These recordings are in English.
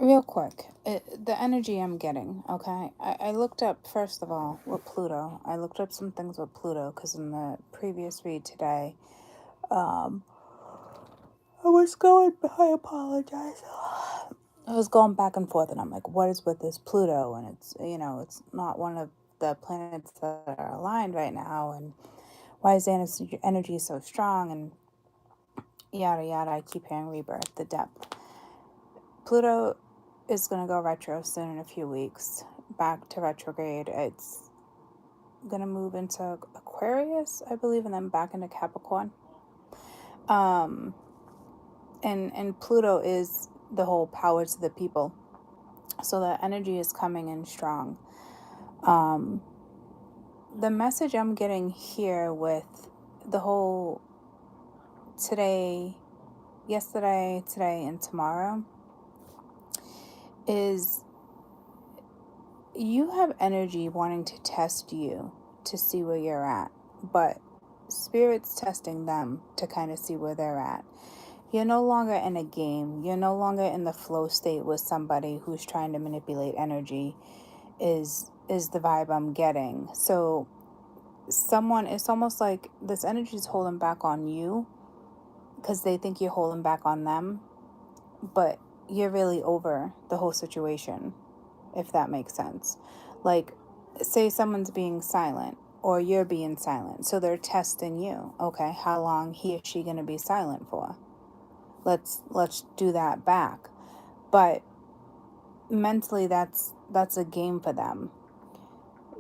Real quick, the energy I'm getting, okay? I looked up, first of all, with Pluto. I looked up some things with Pluto because in the previous read today, um, I apologize. I was going back and forth and I'm like, what is with this Pluto? And it's, it's not one of the planets that are aligned right now. And why is the energy so strong? And yada, yada. I keep hearing rebirth, the depth. Pluto is going to go retro soon in a few weeks. Back to retrograde. It's going to move into Aquarius, I believe, and then back into Capricorn. And Pluto is the whole power to the people. So the energy is coming in strong. The message I'm getting here with the whole yesterday, today, and tomorrow is you have energy wanting to test you to see where you're at, but Spirit's testing them to kind of see where they're at. You're no longer in a game. You're no longer in the flow state with somebody who's trying to manipulate energy is the vibe I'm getting. So it's almost like this energy is holding back on you because they think you're holding back on them, but you're really over the whole situation, if that makes sense. Like, say someone's being silent or you're being silent, so they're testing you. Okay, how long he or she gonna be silent for? Let's do that back. But mentally, that's a game for them.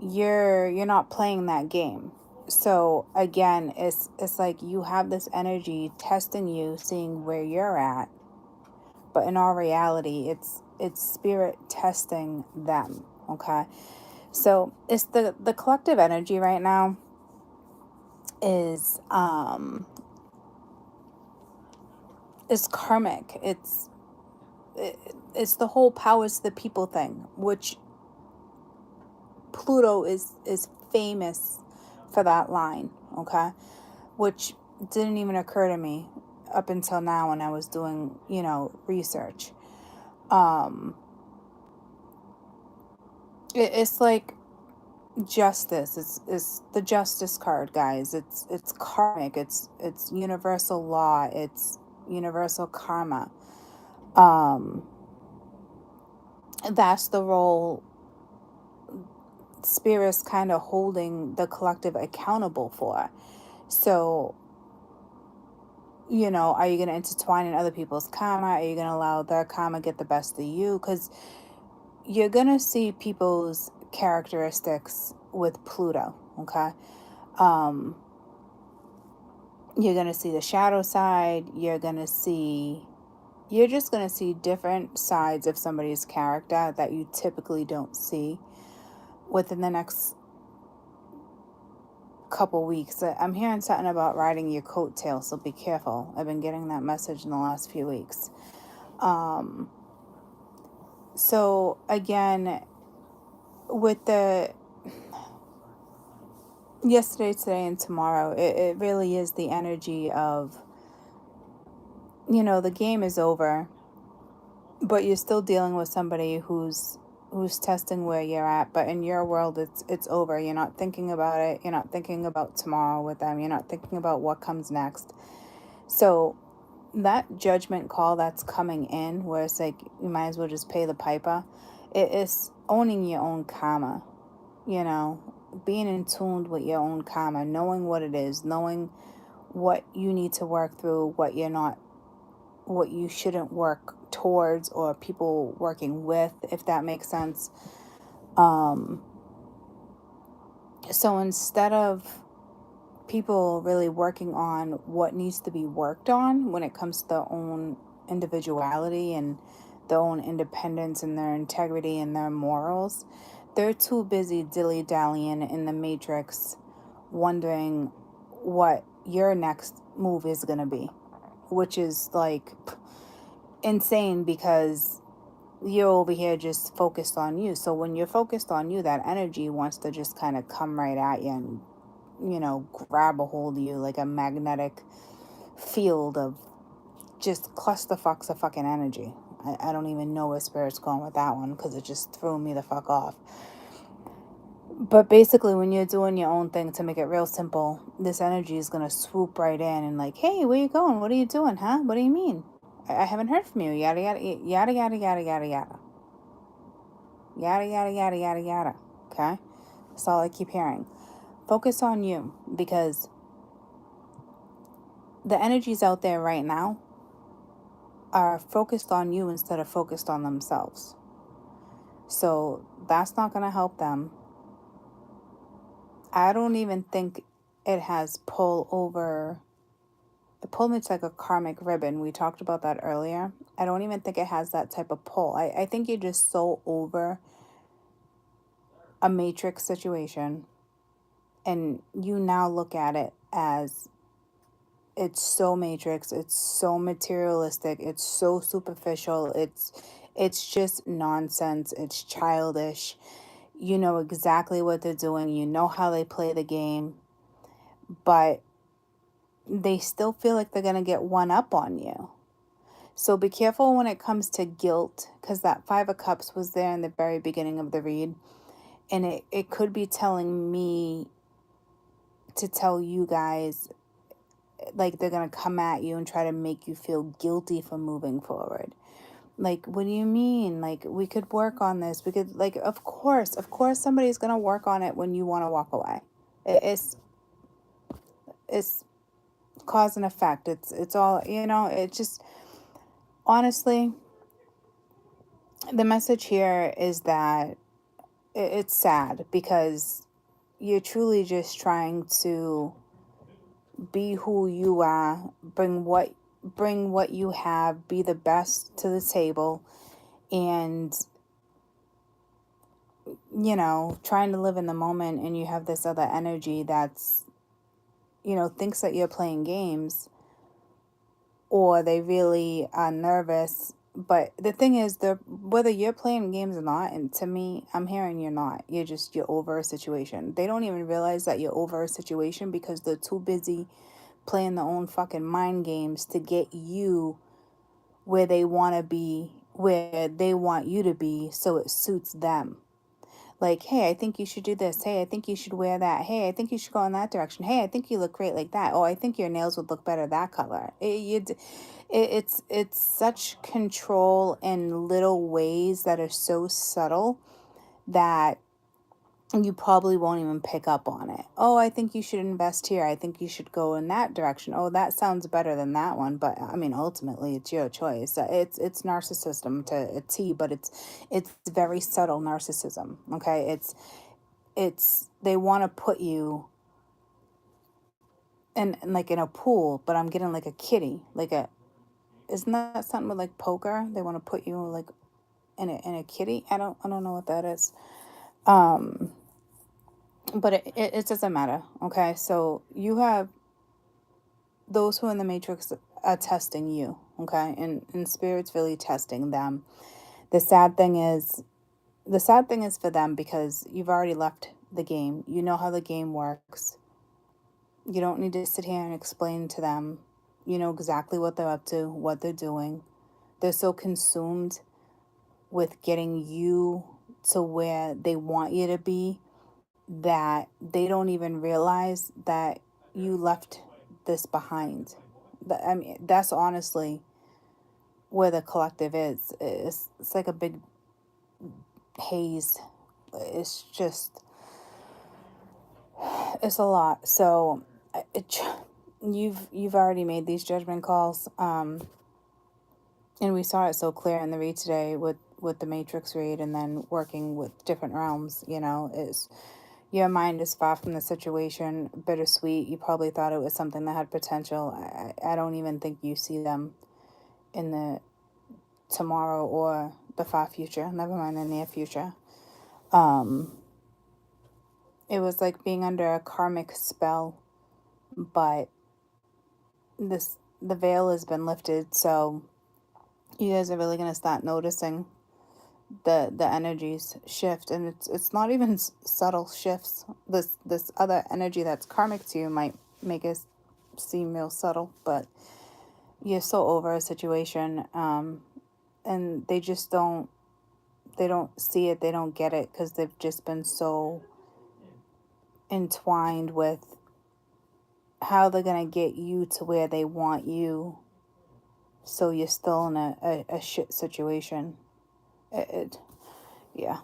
You're not playing that game. So again, it's like you have this energy testing you, seeing where you're at, but in all reality, it's Spirit testing them. Okay, so it's the collective energy right now is karmic. It's the whole powers to the people thing, which Pluto is famous for that line. Okay, which didn't even occur to me up until now when I was doing research. It's like justice. It's the justice card, guys. It's karmic. It's universal law. It's universal karma. That's the role Spirit's kind of holding the collective accountable for. So, are you going to intertwine in other people's karma? Are you going to allow their karma get the best of you? Because you're going to see people's characteristics with Pluto, okay? You're going to see the shadow side. You're just going to see different sides of somebody's character that you typically don't see within the next couple weeks. I'm hearing something about riding your coattail, so be careful. I've been getting that message in the last few weeks. So again, with the yesterday, today, and tomorrow, it really is the energy of, the game is over, but you're still dealing with somebody who's testing where you're at. But in your world, it's over. You're not thinking about it. You're not thinking about tomorrow with them. You're not thinking about what comes next. So that judgment call that's coming in, where it's like you might as well just pay the piper, it is owning your own karma. Being in tune with your own karma, knowing what it is, knowing what you need to work through, what you shouldn't work towards, or people working with, if that makes sense. So instead of people really working on what needs to be worked on when it comes to their own individuality and their own independence and their integrity and their morals, they're too busy dilly-dallying in the matrix, wondering what your next move is going to be, which is like insane because you're over here just focused on you. So when you're focused on you, that energy wants to just kind of come right at you and grab a hold of you like a magnetic field of just clusterfucks of fucking energy. I don't even know where Spirit's going with that one because it just threw me the fuck off. But basically, when you're doing your own thing, to make it real simple, this energy is going to swoop right in and like, hey, where you going? What are you doing, huh? What do you mean? I haven't heard from you. Yada, yada, yada, yada, yada, yada, yada. Yada, yada, yada, yada, yada. Okay? That's all I keep hearing. Focus on you, because the energies out there right now are focused on you instead of focused on themselves. So that's not going to help them. I don't even think it has pull over. It pulled me to like a karmic ribbon. We talked about that earlier. I don't even think it has that type of pull. I think you're just so over a matrix situation, and you now look at it as it's so matrix, it's so materialistic, it's so superficial, it's just nonsense, it's childish. You know exactly what they're doing, you know how they play the game, but they still feel like they're going to get one up on you. So be careful when it comes to guilt, because that Five of Cups was there in the very beginning of the read, and it could be telling me to tell you guys, like, they're going to come at you and try to make you feel guilty for moving forward. Like, what do you mean? Like, we could work on this. We could, like, of course somebody's going to work on it when you want to walk away. It's cause and effect. It's all, it just, honestly, the message here is that it's sad, because you're truly just trying to be who you are, bring what you have, be the best to the table, and trying to live in the moment, and you have this other energy that's thinks that you're playing games, or they really are nervous. But the thing is, whether you're playing games or not, and to me, I'm hearing you're not. You're over a situation. They don't even realize that you're over a situation because they're too busy playing their own fucking mind games to get you where they want to be, where they want you to be, so it suits them. Like, hey, I think you should do this. Hey, I think you should wear that. Hey, I think you should go in that direction. Hey, I think you look great like that. Oh, I think your nails would look better that color. It's such control in little ways that are so subtle that you probably won't even pick up on it. Oh, I think you should invest here. I think you should go in that direction. Oh, that sounds better than that one. But I mean, ultimately, it's your choice. It's narcissism to a T, but it's very subtle narcissism. Okay, it's they want to put you in like in a pool, but I'm getting like a kitty, like a isn't that something with like poker? They want to put you like in a kitty. I don't know what that is. But it doesn't matter. Okay, so you have those who are in the matrix are testing you. Okay, and spirit's really testing them. The sad thing is for them, because you've already left the game. You know how the game works. You don't need to sit here and explain to them. You know exactly what they're up to, what they're doing. They're so consumed with getting you to where they want you to be that they don't even realize that you left this behind. I mean, that's honestly where the collective is. It's like a big haze. It's just, it's a lot. So you've already made these judgment calls, and we saw it so clear in the read today with the matrix read, and then working with different realms. Is your mind is far from the situation, bittersweet. You probably thought it was something that had potential. I don't even think you see them in the tomorrow or the far future, never mind the near future. It was like being under a karmic spell, but the veil has been lifted, so you guys are really going to start noticing the energies shift, and it's not even subtle shifts. This other energy that's karmic to you might make it seem real subtle, but you're so over a situation, and they just don't, they don't see it, they don't get it, because they've just been so entwined with how they're going to get you to where they want you, so you're still in a shit situation. It yeah.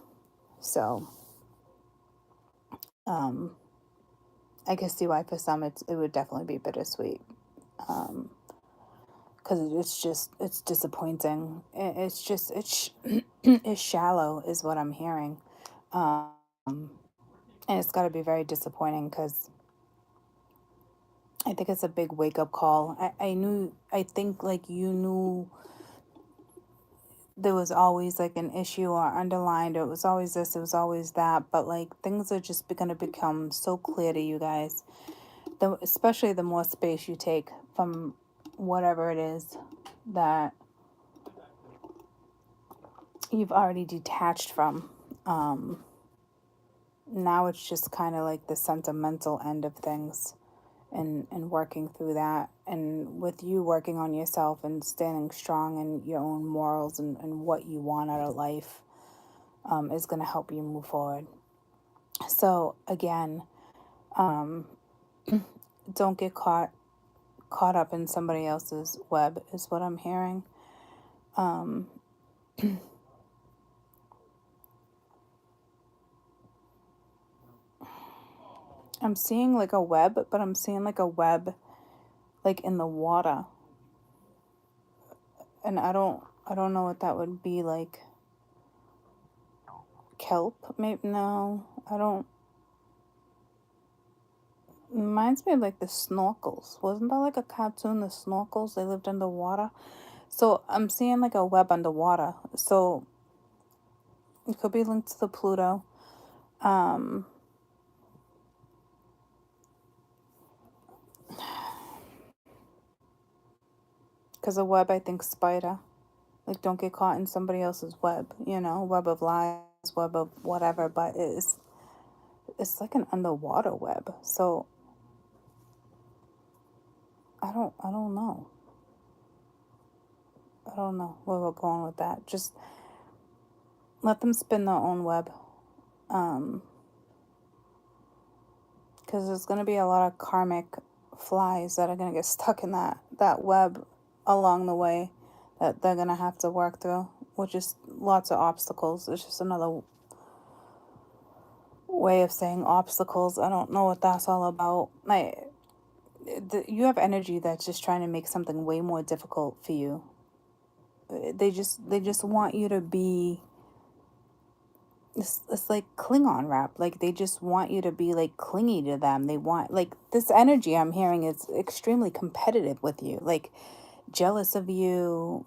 So um I can see why for some it would definitely be bittersweet, because it's disappointing. It's just it's shallow is what I'm hearing. um and it's got to be very disappointing, because I think it's a big wake up call. I think like you knew there was always like an issue or underlined, or it was always this, it was always that, but like things are just going to become so clear to you guys, especially the more space you take from whatever it is that you've already detached from. Now it's just kind of like the sentimental end of things, and working through that, and with you working on yourself and standing strong in your own morals, and what you want out of life, is going to help you move forward. So again, don't get caught up in somebody else's web is what I'm hearing. I'm seeing like a web, but I'm seeing like a web like in the water. And I don't know what that would be like. Kelp? Maybe no. I don't. Reminds me of like the snorkels. Wasn't that like a cartoon, the snorkels? They lived underwater. So I'm seeing like a web underwater. So it could be linked to the Pluto. Um because a web, I think spider. Like, don't get caught in somebody else's web, web of lies, web of whatever, but it's like an underwater web. So I don't know. I don't know where we're going with that. Just let them spin their own web. Because there's going to be a lot of karmic flies that are going to get stuck in that web along the way, that they're going to have to work through, which is lots of obstacles. It's just another way of saying obstacles. I don't know what that's all about. You have energy that's just trying to make something way more difficult for you. They just want you to be. It's like Klingon rap. Like, they just want you to be like clingy to them. They want, like, this energy I'm hearing is extremely competitive with you, like jealous of you,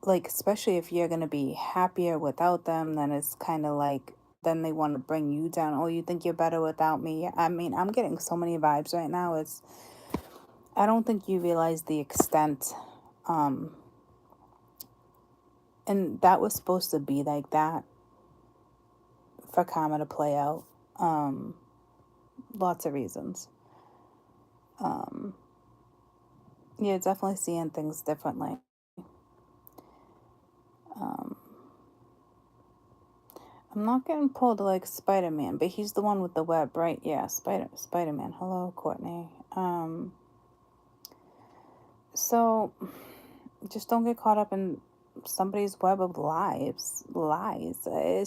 like especially if you're gonna be happier without them. Then it's kind of like, then they want to bring you down. Oh, you think you're better without me? I mean, I'm getting so many vibes right now. I don't think you realize the extent. And that was supposed to be like that for karma to play out. Lots of reasons. Yeah, definitely seeing things differently. I'm not getting pulled like Spider-Man, but he's the one with the web, right? Yeah, Spider-Man. Hello, Courtney. So just don't get caught up in somebody's web of lies. I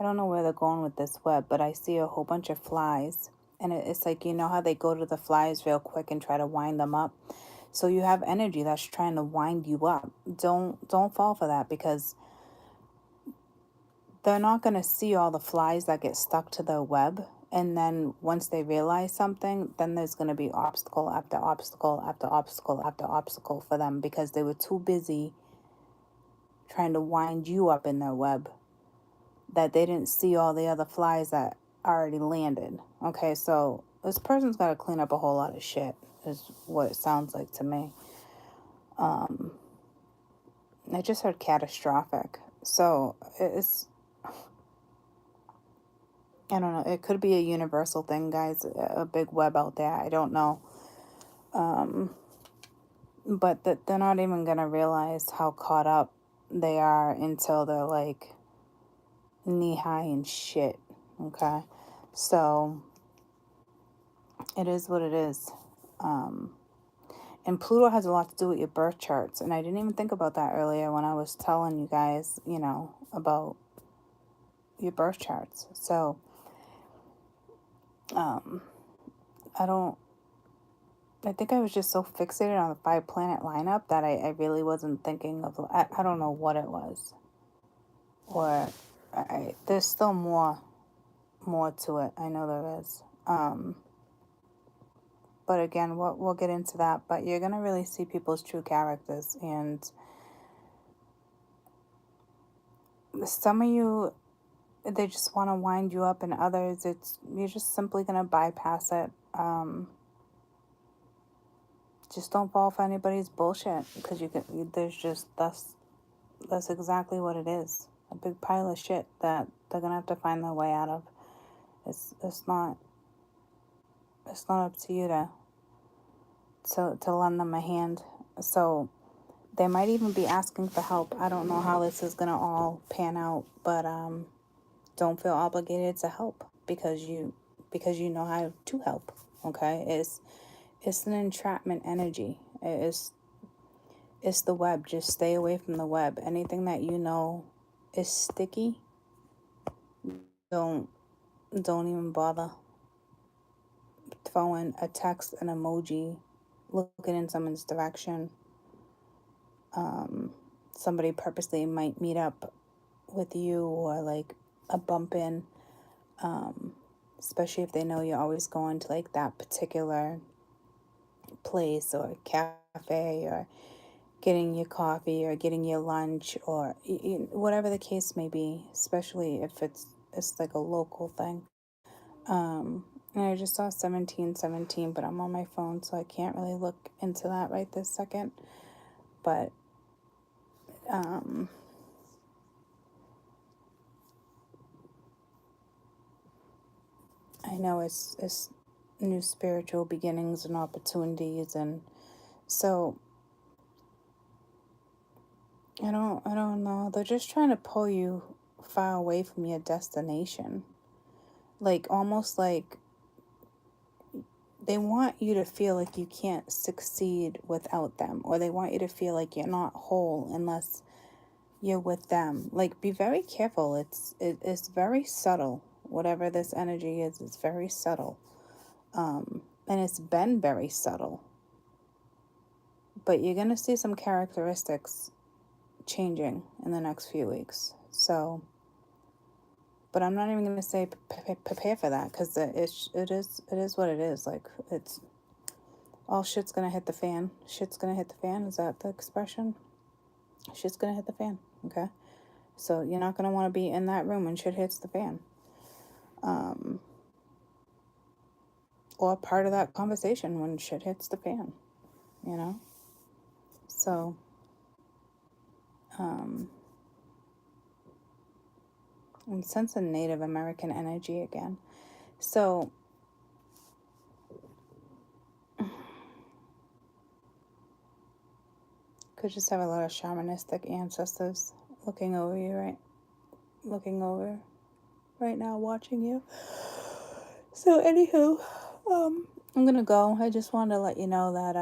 don't know where they're going with this web, but I see a whole bunch of flies, and it's like, how they go to the flies real quick and try to wind them up. So you have energy that's trying to wind you up. Don't fall for that, because they're not going to see all the flies that get stuck to their web. And then once they realize something, then there's going to be obstacle after obstacle after obstacle after obstacle for them, because they were too busy trying to wind you up in their web, that they didn't see all the other flies that already landed. Okay, so this person's got to clean up a whole lot of shit, is what it sounds like to me. I just heard catastrophic. So I don't know. It could be a universal thing, guys. A big web out there. I don't know. But that they're not even going to realize how caught up they are until they're like knee high in shit. Okay, so it is what it is. And Pluto has a lot to do with your birth charts, and I didn't even think about that earlier when I was telling you guys, about your birth charts. So I don't I think I was just so fixated on the 5 planet lineup that I really wasn't thinking of, I don't know what it was. Or there's still more to it. I know there is. But again, we'll get into that. But you're gonna really see people's true characters, and some of you, they just want to wind you up, and others, you're just simply gonna bypass it. Just don't fall for anybody's bullshit, because there's just that's exactly what it is. A big pile of shit that they're gonna have to find their way out of. It's not up to you to lend them a hand. So they might even be asking for help. I don't know how this is gonna all pan out, but don't feel obligated to help, because you know how to help. Okay, it's an entrapment energy. It's the web. Just stay away from the web. Anything that you know is sticky, don't even bother throwing a text, an emoji, looking in someone's direction. Somebody purposely might meet up with you, or like a bump in, especially if they know you're always going to like that particular place or cafe, or getting your coffee or getting your lunch, or whatever the case may be, especially if it's like a local thing. And I just saw 1717, but I'm on my phone, so I can't really look into that right this second. But I know it's new spiritual beginnings and opportunities, and so I don't know. They're just trying to pull you far away from your destination. Like, almost like they want you to feel like you can't succeed without them, or they want you to feel like you're not whole unless you're with them. Like, be very careful. It's very subtle. Whatever this energy is, it's very subtle. And it's been very subtle. But you're going to see some characteristics changing in the next few weeks. So, but I'm not even going to say prepare for that, because it is what it is. Like, it's all shit's going to hit the fan. Shit's going to hit the fan. Is that the expression? Shit's going to hit the fan. Okay. So you're not going to want to be in that room when shit hits the fan. Or part of that conversation when shit hits the fan, So, I'm sensing Native American energy again. So, could just have a lot of shamanistic ancestors looking over right now, watching you. So, anywho, I'm gonna go. I just wanted to let you know that,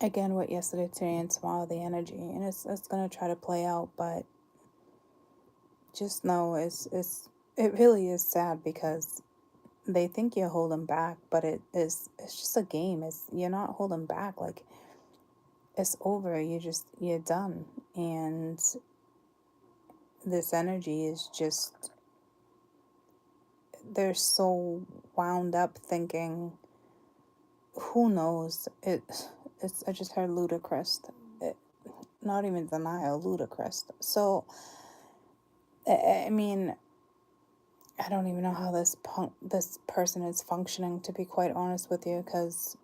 again, with yesterday, today, and tomorrow, the energy, and it's gonna try to play out, but just know it really is sad, because they think you're holding back, but it's just a game. You're not holding back. Like, it's over. You're done. And this energy is just, they're so wound up thinking, who knows? I just heard ludicrous. Not even denial, ludicrous. So, I mean, I don't even know how this person is functioning, to be quite honest with you, because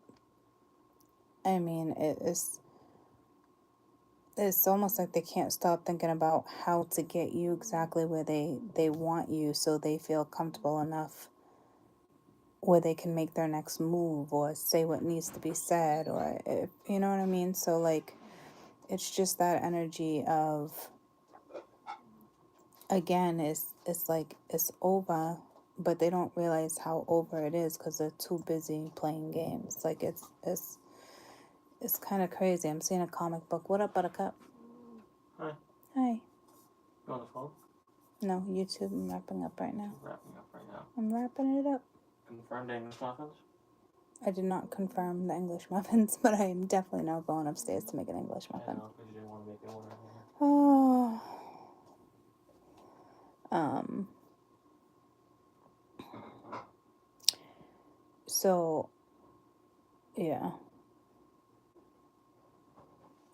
I mean, it's almost like they can't stop thinking about how to get you exactly where they want you, so they feel comfortable enough where they can make their next move, or say what needs to be said, or if, you know what I mean? So, like, It's just that energy of, again, it's like it's over, but they don't realize how over it is because they're too busy playing games. Like it's kind of crazy. I'm seeing a comic book. What up, Buttercup? Hi. Hi. You on the phone? No, YouTube. I'm wrapping up right now. You're wrapping up right now. I'm wrapping it up. Confirmed English muffins? I did not confirm the English muffins, but I am definitely not going upstairs to make an English muffin. I know, because you didn't want to make it order here. Oh. So, yeah.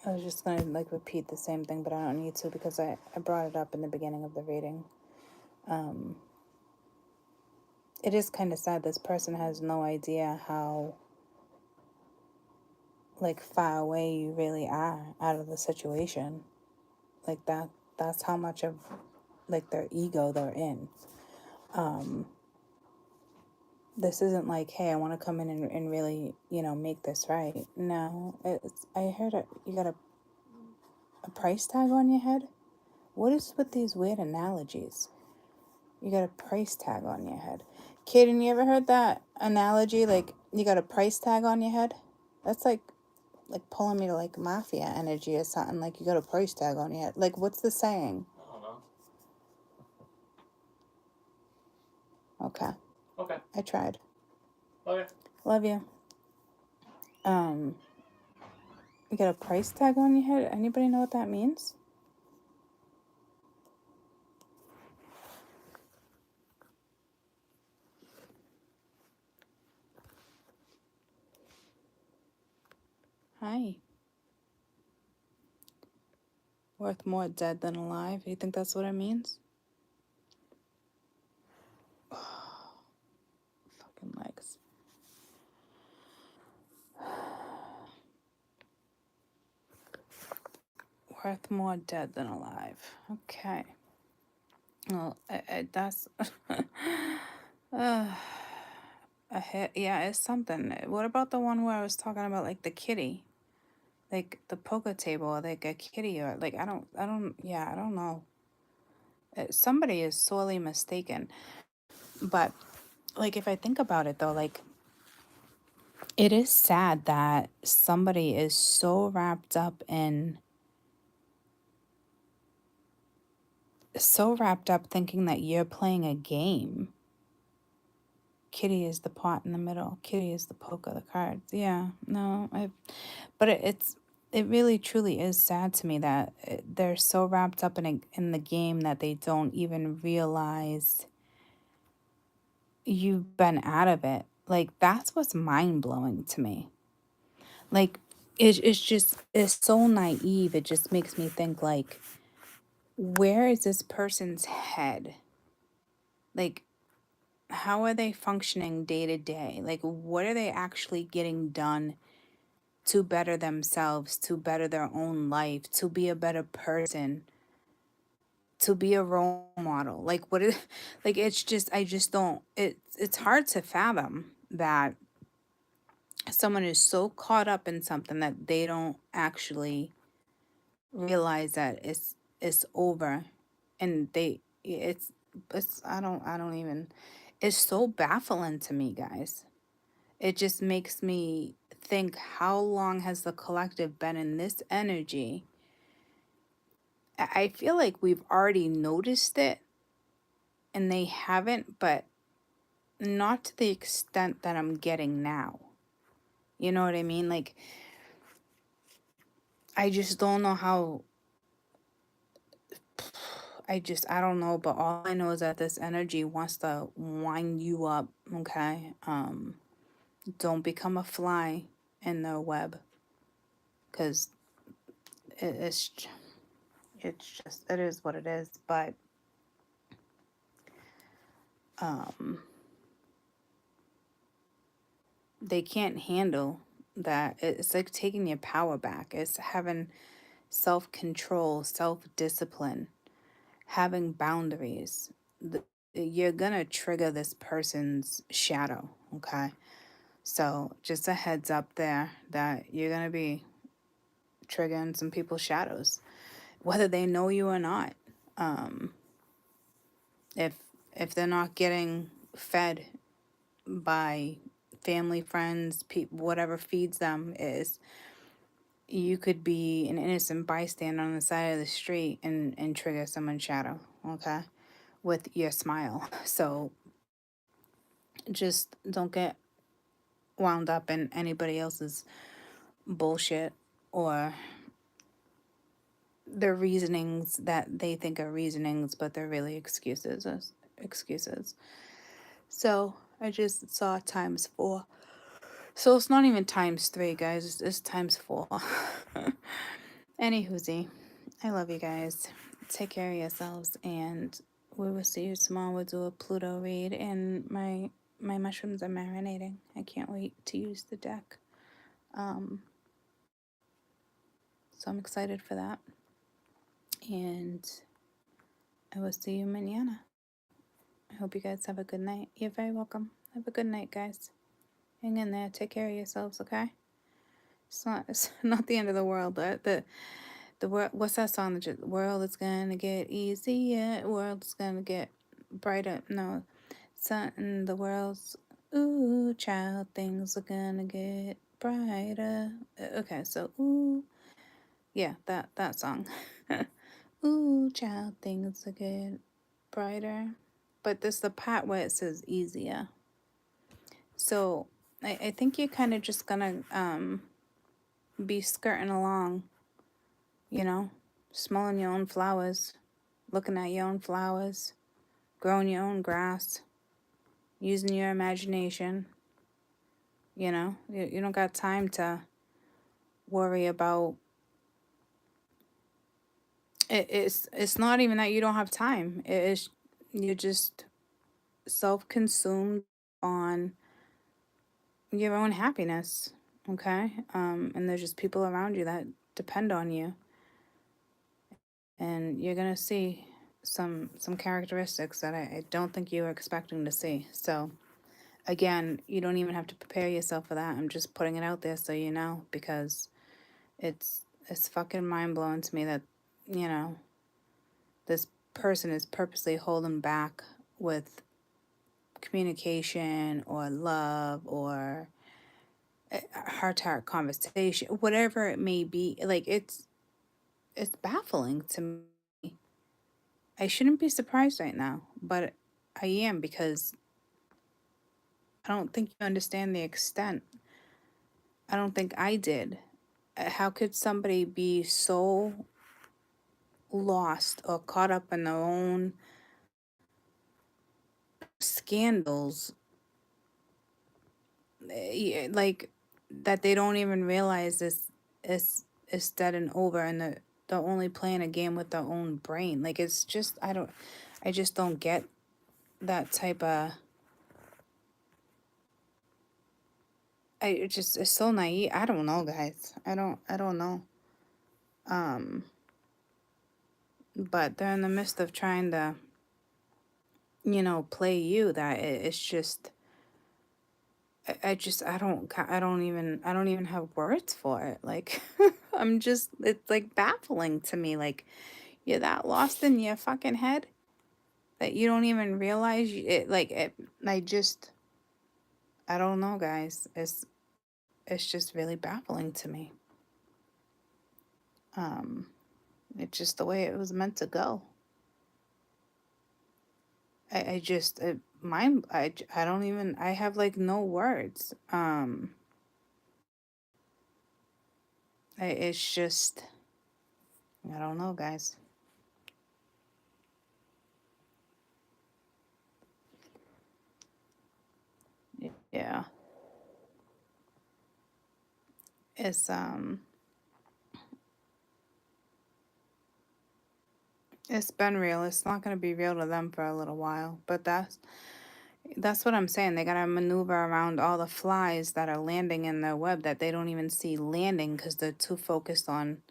I was just going to, like, repeat the same thing, but I don't need to because I brought it up in the beginning of the reading. It is kind of sad. This person has no idea how, like, far away you really are out of the situation. Like, that's how much of, like, their ego they're in. This isn't like, hey, I want to come in and really, make this right. No, I heard it. You got a price tag on your head? What is with these weird analogies? You got a price tag on your head. Kaden, you ever heard that analogy? Like, you got a price tag on your head? That's like pulling me to, like, mafia energy or something. Like, you got a price tag on your head. Like, what's the saying? I don't know. Okay. Okay. I tried. Okay. Love you. You got a price tag on your head? Anybody know what that means? Hi. Worth more dead than alive. You think that's what it means? Fucking legs. Worth more dead than alive. Okay. Well, that's yeah, it's something. What about the one where I was talking about, like, the kitty, like the poker table, like a kitty, or like I don't know. Somebody is sorely mistaken. But, like, if I think about it though, like, it is sad that somebody is so wrapped up thinking that you're playing a game. Kitty is the pot in the middle. Kitty is the poker, the cards. Yeah, no, but it really truly is sad to me that they're so wrapped up in the game that they don't even realize you've been out of it. Like, that's what's mind blowing to me. Like, it's so naive. It just makes me think, like, where is this person's head? Like, how are they functioning day to day? Like, what are they actually getting done to better themselves, to better their own life, to be a better person, to be a role model? Like, what is, like, it's just, I just don't, it's hard to fathom that someone is so caught up in something that they don't actually realize that it's over, and it's I don't even, it's so baffling to me, guys. It just makes me think, how long has the collective been in this energy? I feel like we've already noticed it and they haven't, but not to the extent that I'm getting now. You know what I mean? Like, I just don't know how. I don't know, but all I know is that this energy wants to wind you up, okay? Don't become a fly in their web, because it's just, it is what it is. But they can't handle that. It's like taking your power back. It's having self-control, self-discipline, having boundaries. You're gonna trigger this person's shadow, okay? So just a heads up there that you're gonna be triggering some people's shadows, whether they know you or not. If they're not getting fed by family, friends, people, whatever feeds them is, you could be an innocent bystander on the side of the street and trigger someone's shadow, okay, with your smile. So just don't get wound up in anybody else's bullshit or their reasonings that they think are reasonings, but they're really excuses. So I just saw ×4. So it's not even ×3, guys. It's ×4. Anywhoosie, I love you guys. Take care of yourselves, and we will see you tomorrow. We'll do a Pluto read, and my mushrooms are marinating. I can't wait to use the deck. So I'm excited for that. And I will see you mañana. I hope you guys have a good night. You're very welcome. Have a good night, guys. Hang in there. Take care of yourselves, okay? It's not the end of the world, but the world. What's that song? The world is gonna get easier. The world is gonna get brighter. No, something. The world's ooh, child. Things are gonna get brighter. Okay, so ooh, yeah, that song. Ooh, child. Things are get brighter. But this the part where it says easier. So I think you're kind of just gonna be skirting along, you know, smelling your own flowers, looking at your own flowers, growing your own grass, using your imagination. You know, you don't got time to worry about it. It's not even that you don't have time. It's you're just self-consumed on your own happiness, okay? And there's just people around you that depend on you, and you're gonna see some characteristics that I don't think you were expecting to see. So again, you don't even have to prepare yourself for that. I'm just putting it out there so you know, because it's fucking mind blowing to me that, you know, this person is purposely holding back with communication or love or heart to heart conversation, whatever it may be. Like it's baffling to me. I shouldn't be surprised right now, but I am, because I don't think you understand the extent. I don't think I did. How could somebody be so lost or caught up in their own scandals, like that they don't even realize is dead and over, and they're only playing a game with their own brain. Like it's just I just don't get that type of. It's so naive. I don't know, guys. I don't know. But they're in the midst of trying to, you know, play you. That it's just. I don't even have words for it. Like, it's like baffling to me. Like, you're that lost in your fucking head that you don't even realize it. Like, I don't know, guys. It's just really baffling to me. It's just the way it was meant to go. I just, I don't even, I have like no words. It's just, I don't know, guys. Yeah. It's, it's been real. It's not going to be real to them for a little while, but that's what I'm saying. They got to maneuver around all the flies that are landing in their web that they don't even see landing because they're too focused on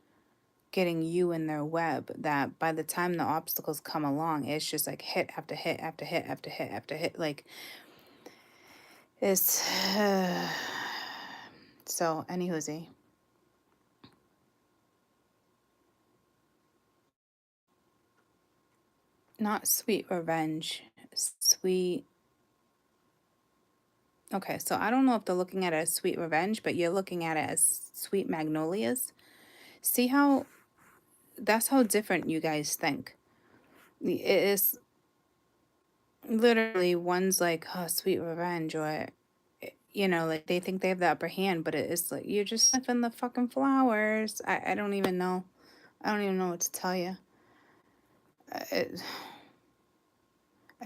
getting you in their web, that by the time the obstacles come along, it's just like hit after hit after hit after hit after hit. Like it's so anywhoosie. Not sweet revenge. Sweet. Okay, so I don't know if they're looking at it as sweet revenge, but you're looking at it as sweet magnolias. See how that's how different you guys think. It is literally one's like, oh, sweet revenge, or like they think they have the upper hand, but it's like you're just sniffing the fucking flowers. I don't even know. I don't even know what to tell you. I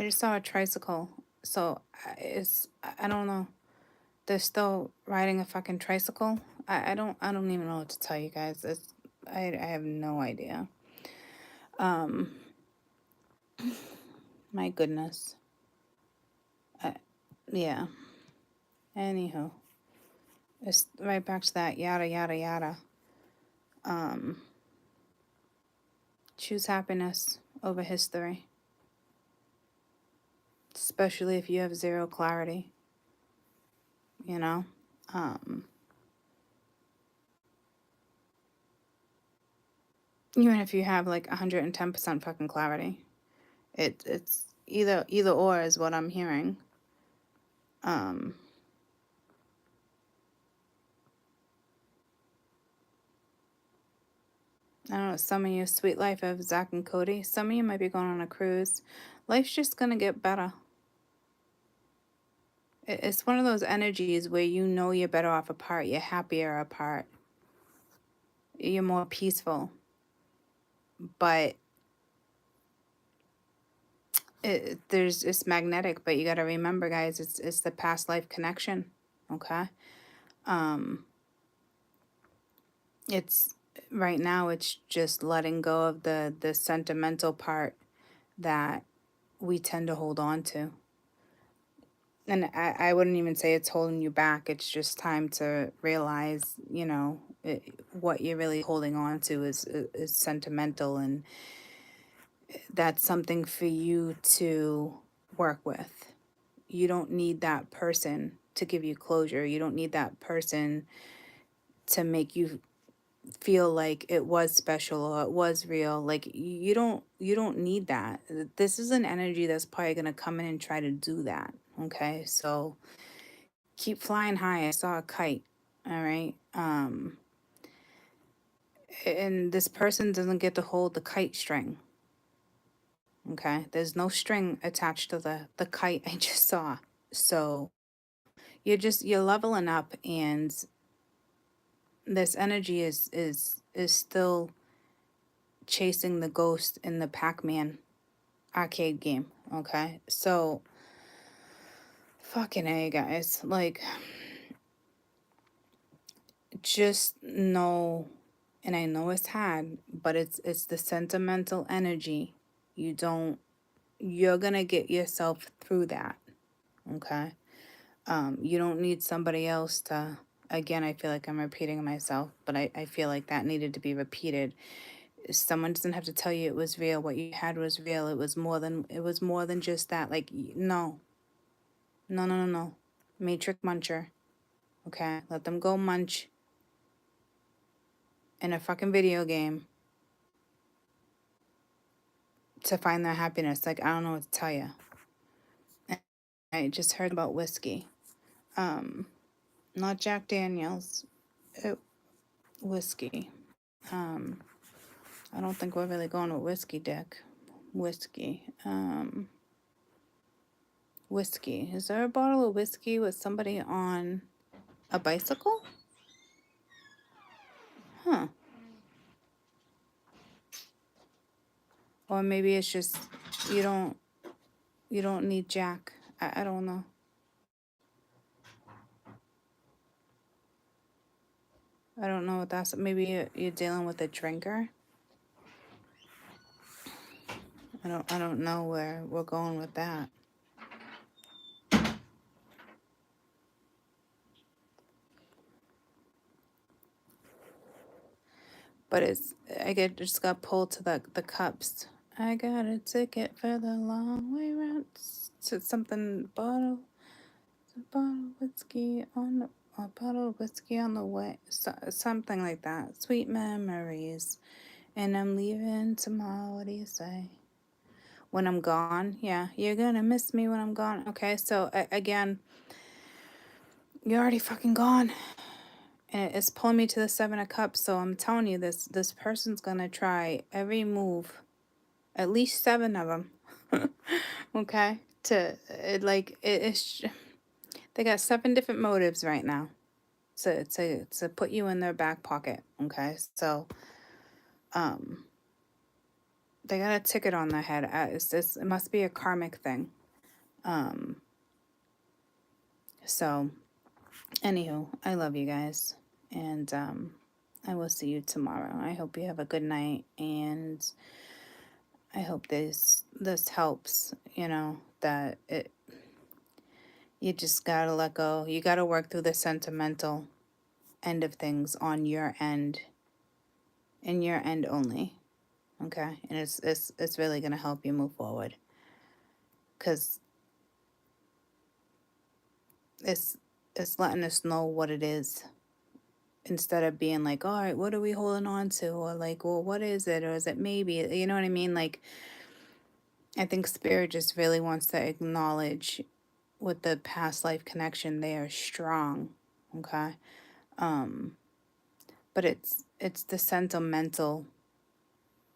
just saw a tricycle, so I don't know. They're still riding a fucking tricycle. I don't even know what to tell you guys. I have no idea. My goodness. Yeah. Anywho, it's right back to that yada yada yada. Choose happiness over history, especially if you have zero clarity. You know, even if you have like 110% fucking clarity, it's either or is what I'm hearing. I don't know, some of you, sweet life of Zach and Cody. Some of you might be going on a cruise. Life's just gonna get better. It's one of those energies where you know you're better off apart. You're happier apart. You're more peaceful. But it's magnetic. But you got to remember, guys, it's the past life connection. Okay. It's right now. It's just letting go of the sentimental part that we tend to hold on to. And I wouldn't even say it's holding you back. It's just time to realize, what you're really holding on to is sentimental, and that's something for you to work with. You don't need that person to give you closure. You don't need that person to make you feel like it was special or it was real. Like you don't need that. This is an energy that's probably going to come in and try to do that. Okay? So keep flying high. I saw a kite. All right. And this person doesn't get to hold the kite string. Okay. There's no string attached to the kite I just saw. So you're leveling up, and this energy is still chasing the ghost in the Pac-Man arcade game. Okay. So fucking A, guys. Like, just know, and I know it's hard, but it's the sentimental energy. You're gonna get yourself through that. Okay. You don't need somebody else to, again, I feel like I'm repeating myself, but I feel like that needed to be repeated. Someone doesn't have to tell you it was real. What you had was real. It was more than just that. Like, no. No, no, no, no. Matrix muncher. Okay? Let them go munch in a fucking video game to find their happiness. Like, I don't know what to tell you. I just heard about whiskey. Not Jack Daniels. Whiskey. I don't think we're really going with whiskey, Dick. Whiskey. Whiskey. Is there a bottle of whiskey with somebody on a bicycle? Huh. Or maybe it's just you don't need Jack. I don't know. I don't know what that's. Maybe you're dealing with a drinker. I don't know where we're going with that. But just got pulled to the cups. I got a ticket for the long way round. To something bottle whiskey on the a bottle of whiskey on the way. Something like that. Sweet memories. And I'm leaving tomorrow. What do you say? when I'm gone. Yeah, you're gonna miss me when I'm gone. Okay, so again, you're already fucking gone. And it's pulling me to the Seven of Cups. So I'm telling you, this person's gonna try every move, at least 7 of them. Okay, they got 7 different motives right now to put you in their back pocket. Okay, so they got a ticket on their head. It must be a karmic thing. So anywho, I love you guys, and I will see you tomorrow. I hope you have a good night, and I hope this helps. You know that you just gotta let go. You gotta work through the sentimental end of things on your end, and your end only. Okay, and it's really gonna help you move forward, because it's letting us know what it is, instead of being like, all right, what are we holding on to, or like, well, what is it, or is it maybe, you know what I mean? Like, I think spirit just really wants to acknowledge with the past life connection, they are strong. Okay, but it's the sentimental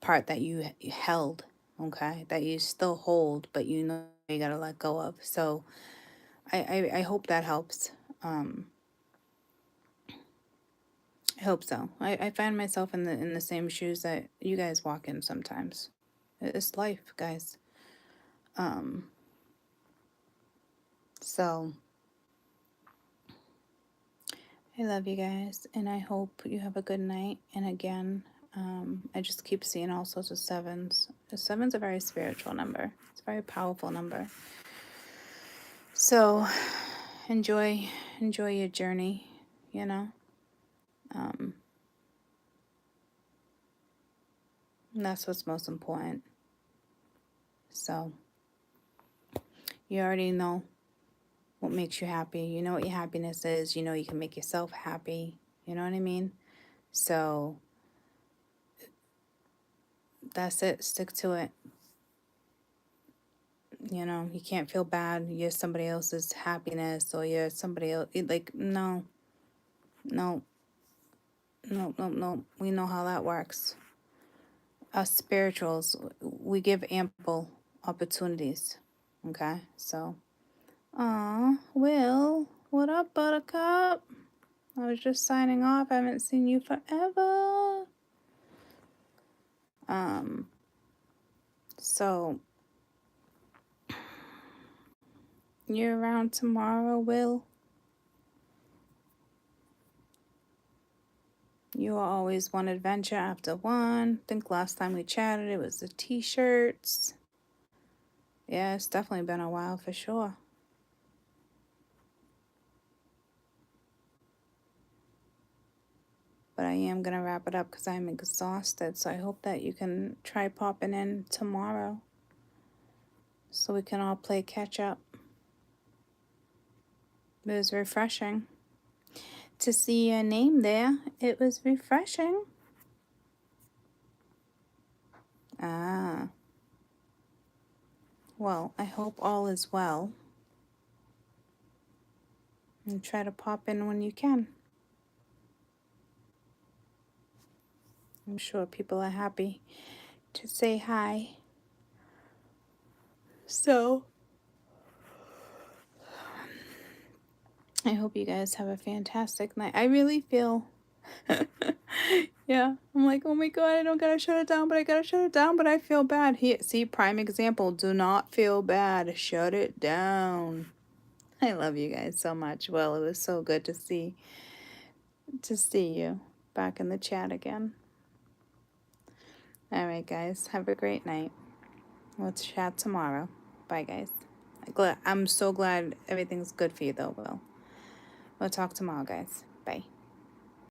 part that you held, okay, that you still hold, but you know you gotta let go of. So I hope that helps. I hope so. I find myself in the same shoes that you guys walk in sometimes. It's life, guys. So I love you guys, and I hope you have a good night. And again, I just keep seeing all sorts of 7s. The 7's a very spiritual number. It's a very powerful number. So enjoy your journey, you know. And that's what's most important. So you already know what makes you happy. You know what your happiness is. You know you can make yourself happy. You know what I mean? So that's it. Stick to it. You know, you can't feel bad. You're somebody else's happiness, or you're somebody else. Like, no, no, no, no, no. We know how that works. Us spirituals, we give ample opportunities. Okay? So, Will, what up, Buttercup? I was just signing off. I haven't seen you forever. So you're around tomorrow, Will? You are always one adventure after one. I think last time we chatted, it was the t-shirts. Yeah, it's definitely been a while for sure. But I am going to wrap it up because I'm exhausted. So I hope that you can try popping in tomorrow so we can all play catch up. It was refreshing to see your name there. It was refreshing. Ah. Well, I hope all is well. And try to pop in when you can. I'm sure people are happy to say hi. So, I hope you guys have a fantastic night. I really feel, yeah, I'm like, oh my God, I don't gotta shut it down, but I gotta shut it down, but I feel bad. Here, see, prime example, do not feel bad. Shut it down. I love you guys so much. Well, it was so good to see you back in the chat again. All right, guys, have a great night. Let's chat tomorrow. Bye, guys. I'm so glad everything's good for you, though, Will. We'll talk tomorrow, guys. Bye.